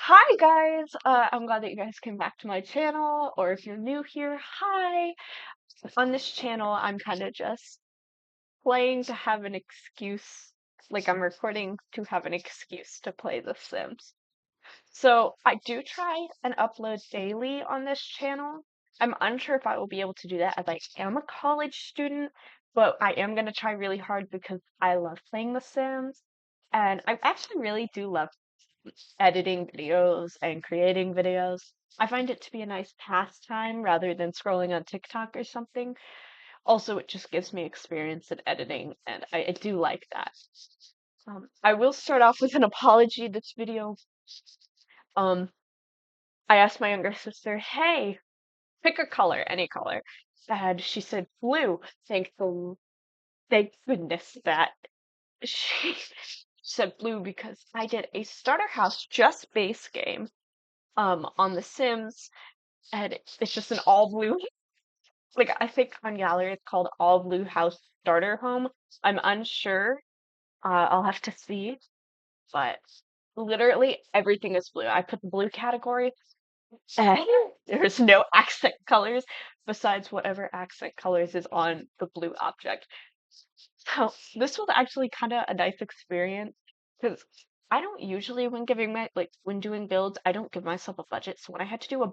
Hi guys! I'm glad that you guys came back to my channel, or if you're new here, hi! On this channel, I'm kind of just playing to have an excuse, like I'm recording to have an excuse to play The Sims. So I do try and upload daily on this channel. I'm unsure if I will be able to do that as I am a college student, but I am going to try really hard because I love playing The Sims. And I actually really do love editing videos and creating videos. I find it to be a nice pastime rather than scrolling on TikTok or something. Also, it just gives me experience in editing, and I do like that. I will start off with an apology. This video, um, I asked my younger sister, "Hey, pick a color, any color," and she said blue. Thank goodness that she said blue because I did a starter house just base game on The Sims, and it's just an all blue. Like I think on Gallery it's called All Blue House Starter Home. I'm unsure. I'll have to see, but literally everything is blue. I put the blue category, and there's no accent colors besides whatever accent colors is on the blue object. So this was actually kind of a nice experience because I don't usually when giving my like when doing builds, I don't give myself a budget. So when I had to do a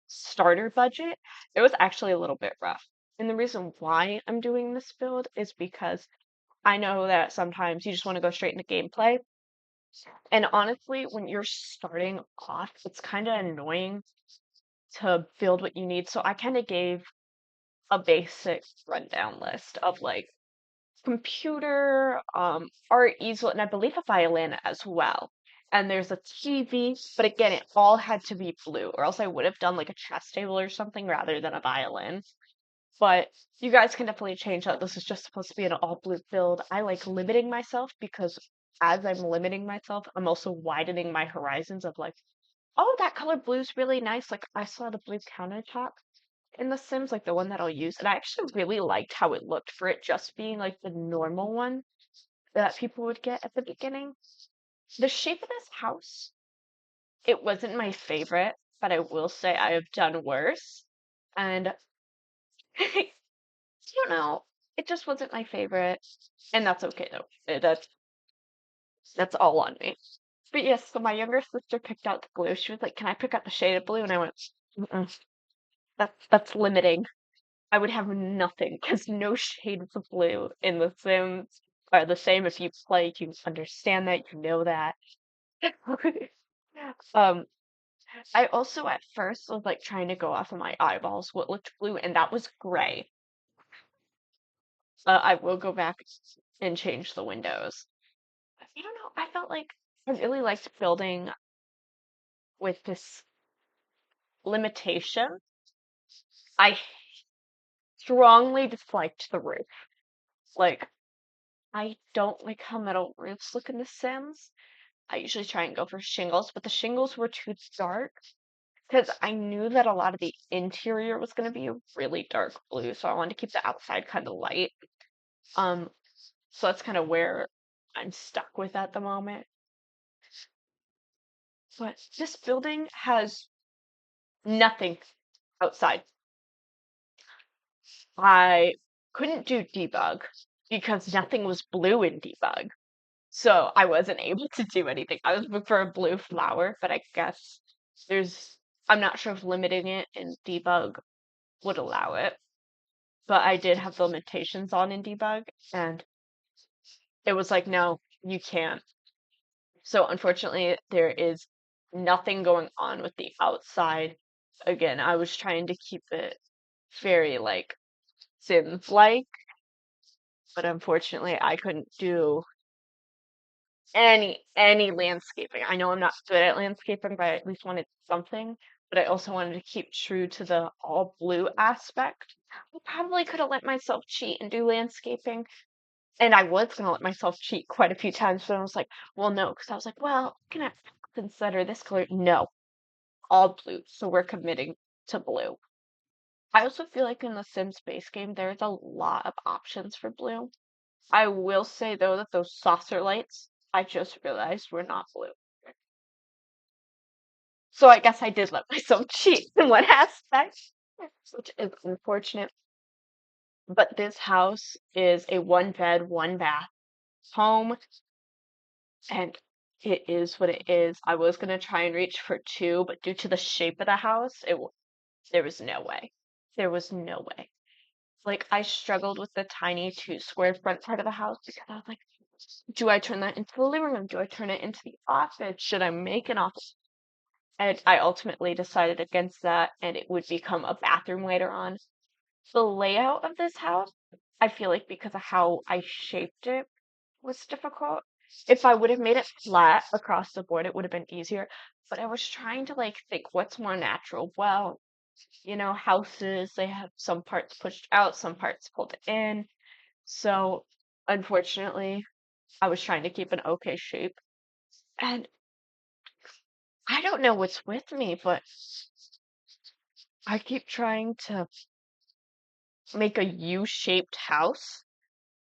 starter budget, it was actually a little bit rough. And the reason why I'm doing this build is because I know that sometimes you just want to go straight into gameplay. And honestly, when you're starting off, it's kind of annoying to build what you need. So I kind of gave a basic rundown list of like computer, art easel, and I believe a violin as well. And there's a TV, but again, it all had to be blue, or else I would have done like a chess table or something rather than a violin. But you guys can definitely change that. This is just supposed to be an all blue build. I like limiting myself because as I'm limiting myself, I'm also widening my horizons of like, oh, that color blue's really nice. Like I saw the blue countertop in The Sims, like the one that I'll use, and I actually really liked how it looked for it just being like the normal one that people would get at the beginning. The shape of this house, it wasn't my favorite, but I will say I have done worse. And I don't know, it just wasn't my favorite, and that's okay though. That's all on me. But yes, so my younger sister picked out the blue. She was like, "Can I pick out the shade of blue?" And I went, "Mm-mm, that's limiting. I would have nothing because no shades of blue in The Sims are the same. If you play, you understand that, you know that." Um, I also at first was like trying to go off of my eyeballs what looked blue, and that was gray. I will go back and change the windows. I don't know. I felt like I really liked building with this limitation. I strongly disliked the roof. Like, I don't like how metal roofs look in The Sims. I usually try and go for shingles, but the shingles were too dark because I knew that a lot of the interior was going to be a really dark blue, so I wanted to keep the outside kind of light. Um, so that's kind of where I'm stuck with at the moment. But this building has nothing outside. I couldn't do debug because nothing was blue in debug. So I wasn't able to do anything. I was looking for a blue flower, but I guess there's, I'm not sure if limiting it in debug would allow it. But I did have the limitations on in debug, and it was like, no, you can't. So unfortunately, there is nothing going on with the outside. Again, I was trying to keep it very like Sims like, but unfortunately, I couldn't do any landscaping. I know I'm not good at landscaping, but I at least wanted something. But I also wanted to keep true to the all blue aspect. I probably could have let myself cheat and do landscaping. And I was gonna let myself cheat quite a few times, but I was like, well, no, because I was like, well, can I consider this color? No, all blue. So we're committing to blue. I also feel like in the Sims base game, there's a lot of options for blue. I will say though that those saucer lights, I just realized were not blue. So I guess I did let myself cheat in one aspect, which is unfortunate. But this house is a one bed, one bath home, and it is what it is. I was gonna try and reach for two, but due to the shape of the house, there was no way. There was no way. Like I struggled with the tiny 2 square front part of the house because I was like, do I turn that into the living room? Do I turn it into the office? Should I make an office? And I ultimately decided against that, and it would become a bathroom later on. The layout of this house, I feel like because of how I shaped it was difficult. If I would have made it flat across the board, it would have been easier. But I was trying to like think what's more natural. Well, houses, they have some parts pushed out, some parts pulled in. So unfortunately, I was trying to keep an okay shape. And I don't know what's with me, but I keep trying to make a U-shaped house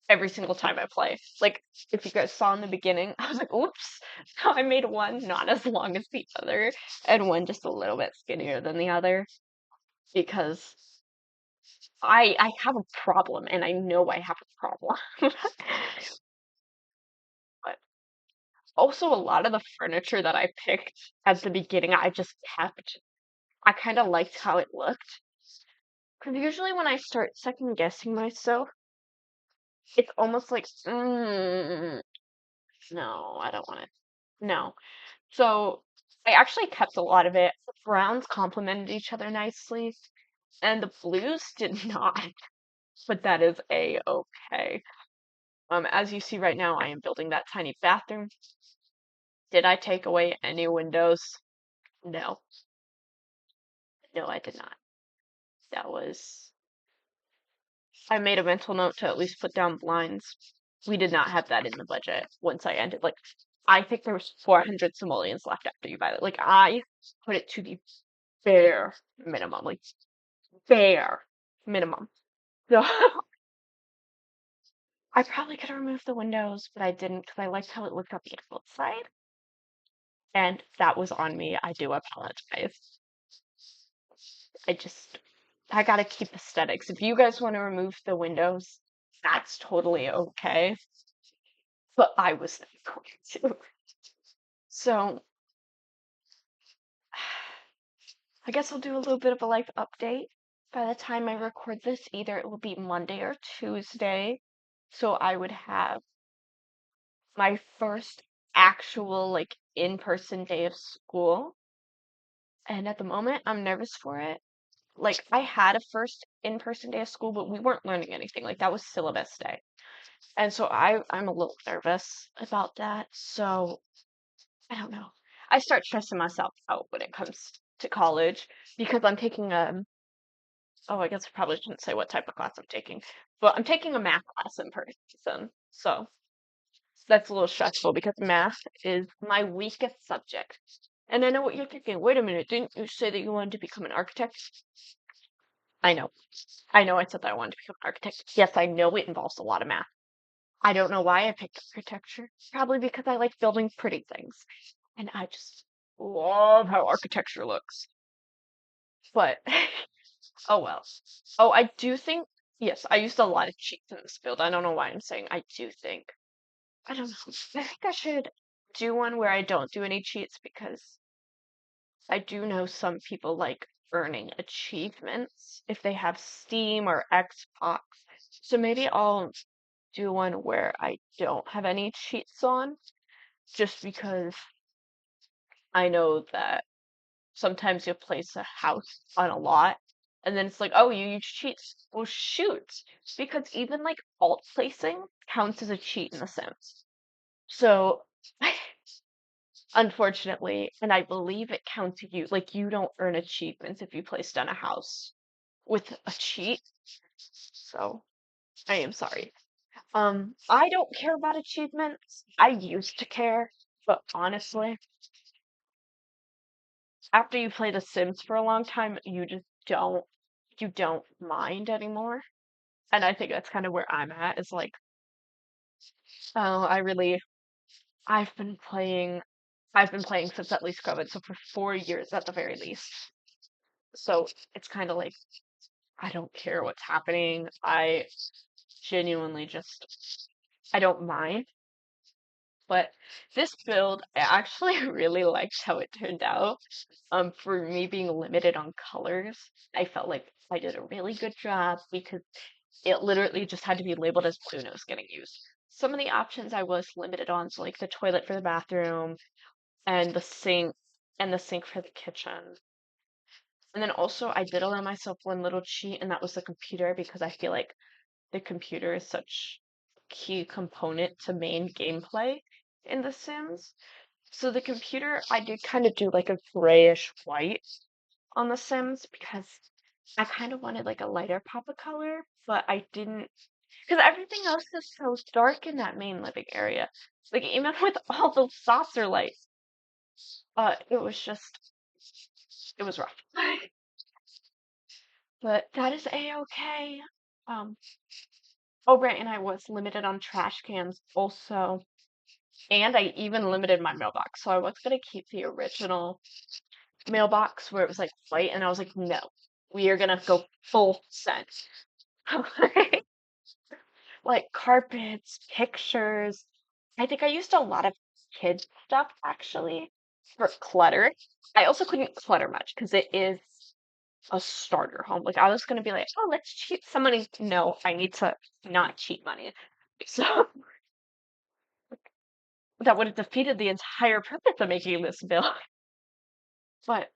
every single time I play. Like, if you guys saw in the beginning, I was like, oops, I made one not as long as the other, and one just a little bit skinnier than the other, because I have a problem, and I know I have a problem. But also, a lot of the furniture that I picked at the beginning, I just kept. I kind of liked how it looked. Because usually when I start second guessing myself, it's almost like, no, I don't want it. No. So I actually kept a lot of it. The browns complemented each other nicely, and the blues did not, but that is a-okay. As you see right now, I am building that tiny bathroom. Did I take away any windows? No. No, I did not. That was, I made a mental note to at least put down blinds. We did not have that in the budget once I ended. Like, I think there was 400 simoleons left after you buy it. Like, I put it to the bare minimum. Like, bare minimum. So I probably could have removed the windows, but I didn't because I liked how it looked on the outside. And that was on me. I do apologize. I just, I gotta keep aesthetics. If you guys want to remove the windows, that's totally okay. But I was not going to. So I guess I'll do a little bit of a life update. By the time I record this, either it will be Monday or Tuesday. So I would have my first actual like in-person day of school. And at the moment, I'm nervous for it. Like I had a first in-person day of school, but we weren't learning anything. Like that was syllabus day. And so I'm a little nervous about that. So I don't know. I start stressing myself out when it comes to college because I'm taking oh, I guess I probably shouldn't say what type of class I'm taking, but I'm taking a math class in person. So that's a little stressful because math is my weakest subject. And I know what you're thinking. Wait a minute, didn't you say that you wanted to become an architect? I know. I know I said that I wanted to become an architect. Yes, I know it involves a lot of math. I don't know why I picked architecture. Probably because I like building pretty things. And I just love how architecture looks. But oh well. Oh, I do think, yes, I used a lot of cheats in this build. I don't know why I'm saying I do think. I don't know. I think I should do one where I don't do any cheats because I do know some people like earning achievements if they have Steam or Xbox. So maybe I'll do one where I don't have any cheats on, just because I know that sometimes you'll place a house on a lot and then it's like, oh, you use cheats. Well, shoot. Because even like alt placing counts as a cheat in The Sims. So unfortunately, and I believe it counts you, like you don't earn achievements if you place down a house with a cheat. So I am sorry. I don't care about achievements. I used to care, but honestly, after you play The Sims for a long time, you don't mind anymore. And I think that's kind of where I'm at, is like, oh, I've been playing I've been playing since at least COVID, so for 4 years at the very least. So it's kind of like I don't care what's happening. I genuinely just I don't mind. But this build, I actually really liked how it turned out. For me being limited on colors, I felt like I did a really good job because it literally just had to be labeled as blue nose getting used. Some of the options I was limited on, so like the toilet for the bathroom and the sink for the kitchen. And then also I did allow myself one little cheat, and that was the computer because I feel like the computer is such a key component to main gameplay in The Sims. So the computer, I did kind of do like a grayish white on The Sims because I kind of wanted like a lighter pop of color, but I didn't because everything else is so dark in that main living area. Like even with all those saucer lights, it was just it was rough. But that is a-okay. Um, oh right, and I was limited on trash cans also. And I even limited my mailbox. So I was gonna keep the original mailbox where it was like white, and I was like, no, we are gonna go full scent. Like carpets, pictures. I think I used a lot of kid stuff actually for clutter. I also couldn't clutter much because it is a starter home. Like I was gonna be like, oh, let's cheat some money. No, I need to not cheat money. So that would have defeated the entire purpose of making this bill. But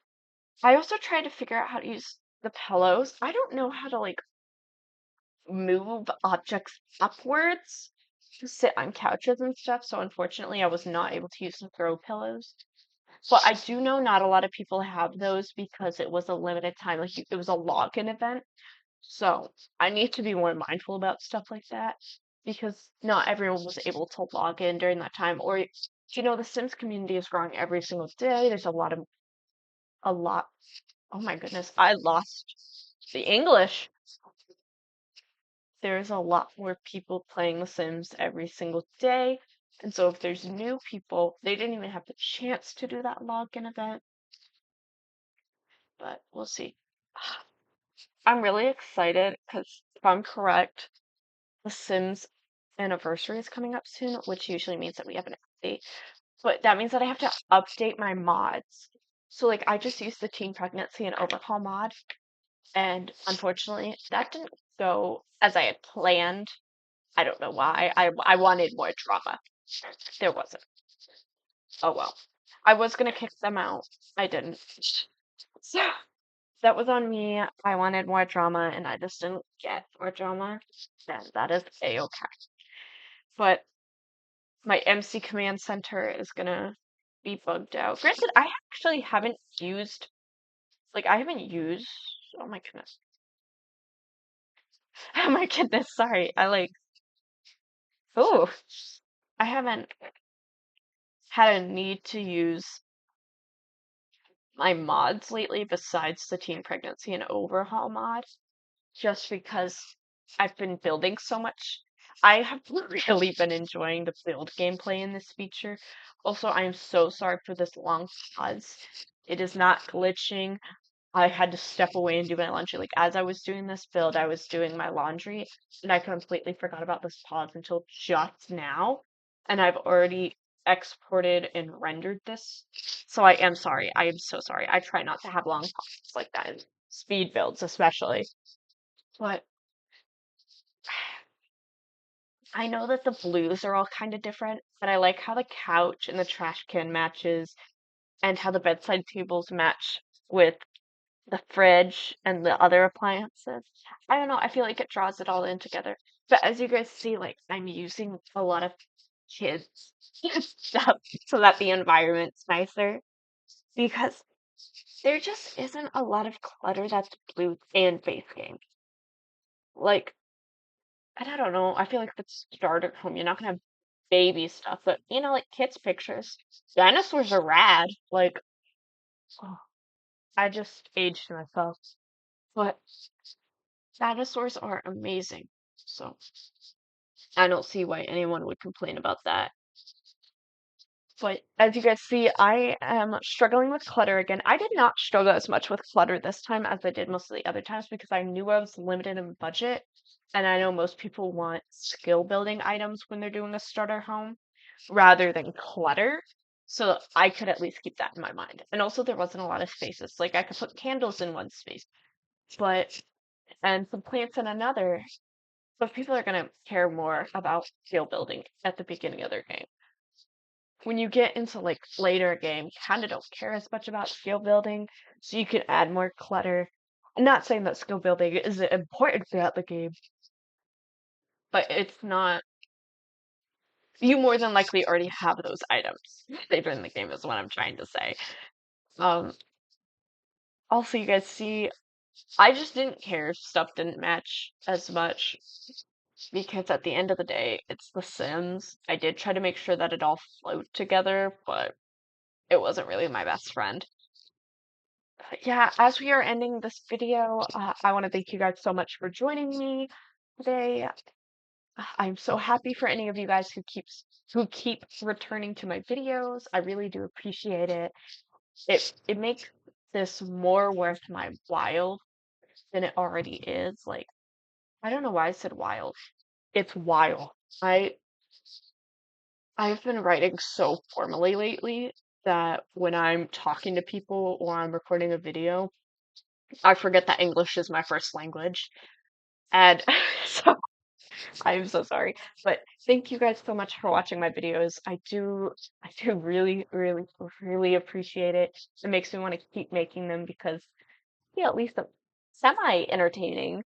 I also tried to figure out how to use the pillows. I don't know how to like move objects upwards to sit on couches and stuff, so unfortunately I was not able to use the throw pillows. But I do know not a lot of people have those because it was a limited time, like it was a login event. So I need to be more mindful about stuff like that because not everyone was able to log in during that time. Or, the Sims community is growing every single day. There's a lot. Oh my goodness, I lost the English. There's a lot more people playing The Sims every single day. And so if there's new people, they didn't even have the chance to do that login event. But we'll see. I'm really excited because if I'm correct, The Sims anniversary is coming up soon, which usually means that we have an update. But that means that I have to update my mods. So like I just used the teen pregnancy and overhaul mod, and unfortunately that didn't go as I had planned. I don't know why. I wanted more drama. There wasn't. Oh well. I was gonna kick them out. I didn't. So that was on me. I wanted more drama and I just didn't get more drama. And that is a-okay. But my MC command center is gonna be bugged out. Granted, I actually haven't used I haven't used oh my goodness. Oh my goodness, sorry. Oh I haven't had a need to use my mods lately besides the teen pregnancy and overhaul mod, just because I've been building so much. I have really been enjoying the build gameplay in this feature. Also, I am so sorry for this long pause. It is not glitching. I had to step away and do my laundry. Like as I was doing this build, I was doing my laundry and I completely forgot about this pause until just now. And I've already exported and rendered this. So I am sorry. I am so sorry. I try not to have long pauses like that in speed builds especially. But I know that the blues are all kind of different, but I like how the couch and the trash can matches and how the bedside tables match with the fridge and the other appliances. I don't know, I feel like it draws it all in together. But as you guys see, like I'm using a lot of kids stuff so that the environment's nicer because there just isn't a lot of clutter that's blue and base game. Like, and I don't know, I feel like the starter home, you're not gonna have baby stuff, but like kids' pictures. Dinosaurs are rad. Like, oh, I just aged myself. But dinosaurs are amazing. So I don't see why anyone would complain about that. But as you guys see, I am struggling with clutter again. I did not struggle as much with clutter this time as I did most of the other times because I knew I was limited in budget. And I know most people want skill building items when they're doing a starter home rather than clutter. So I could at least keep that in my mind. And also there wasn't a lot of spaces. Like I could put candles in one space, but and some plants in another. But people are gonna care more about skill building at the beginning of their game. When you get into like later game, kind of don't care as much about skill building, so you can add more clutter. I'm not saying that skill building isn't important throughout the game, but it's not. You more than likely already have those items later in the game, is what I'm trying to say. Um, Also, you guys see, I just didn't care if stuff didn't match as much because at the end of the day, it's The Sims. I did try to make sure that it all flowed together, but it wasn't really my best friend. Yeah, as we are ending this video, I want to thank you guys so much for joining me today. I'm so happy for any of you guys who keep returning to my videos. I really do appreciate it. It makes this more worth my while than it already is. Like, I don't know why I said while. It's while. I've been writing so formally lately that when I'm talking to people or I'm recording a video, I forget that English is my first language. And so I'm so sorry. But thank you guys so much for watching my videos. I do really, really, really appreciate it. It makes me want to keep making them because yeah, at least I'm semi-entertaining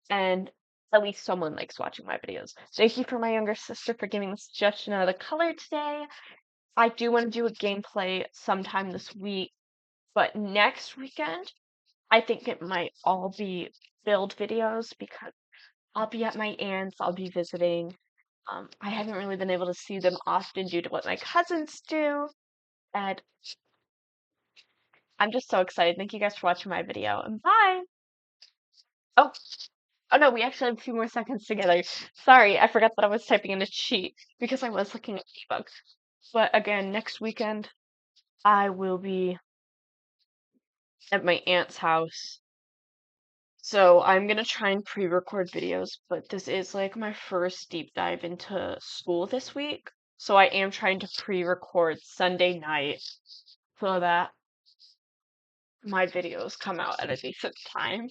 and at least someone likes watching my videos. Thank you for my younger sister for giving the suggestion of the color today. I do want to do a gameplay sometime this week, but next weekend I think it might all be build videos because I'll be at my aunt's, I'll be visiting. I haven't really been able to see them often due to what my cousins do, and I'm just so excited. Thank you guys for watching my video, and bye! Oh, oh no, we actually have a few more seconds together. Sorry, I forgot that I was typing in a cheat because I was looking at debug. But again, next weekend I will be at my aunt's house. So I'm gonna try and pre-record videos, but this is like my first deep dive into school this week. So I am trying to pre-record Sunday night so that my videos come out at a decent time.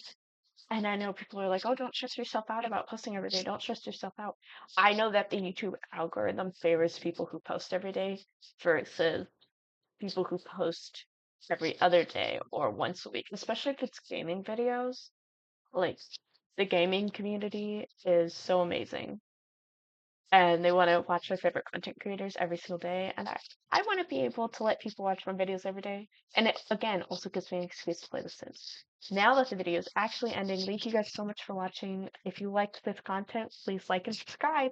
And I know people are like, oh, don't stress yourself out about posting every day. Don't stress yourself out. I know that the YouTube algorithm favors people who post every day versus people who post every other day or once a week, especially if it's gaming videos. Like, the gaming community is so amazing. And they want to watch my favorite content creators every single day. And I want to be able to let people watch my videos every day. And it, again, also gives me an excuse to play The Sims. Now that the video is actually ending, thank you guys so much for watching. If you liked this content, please like and subscribe.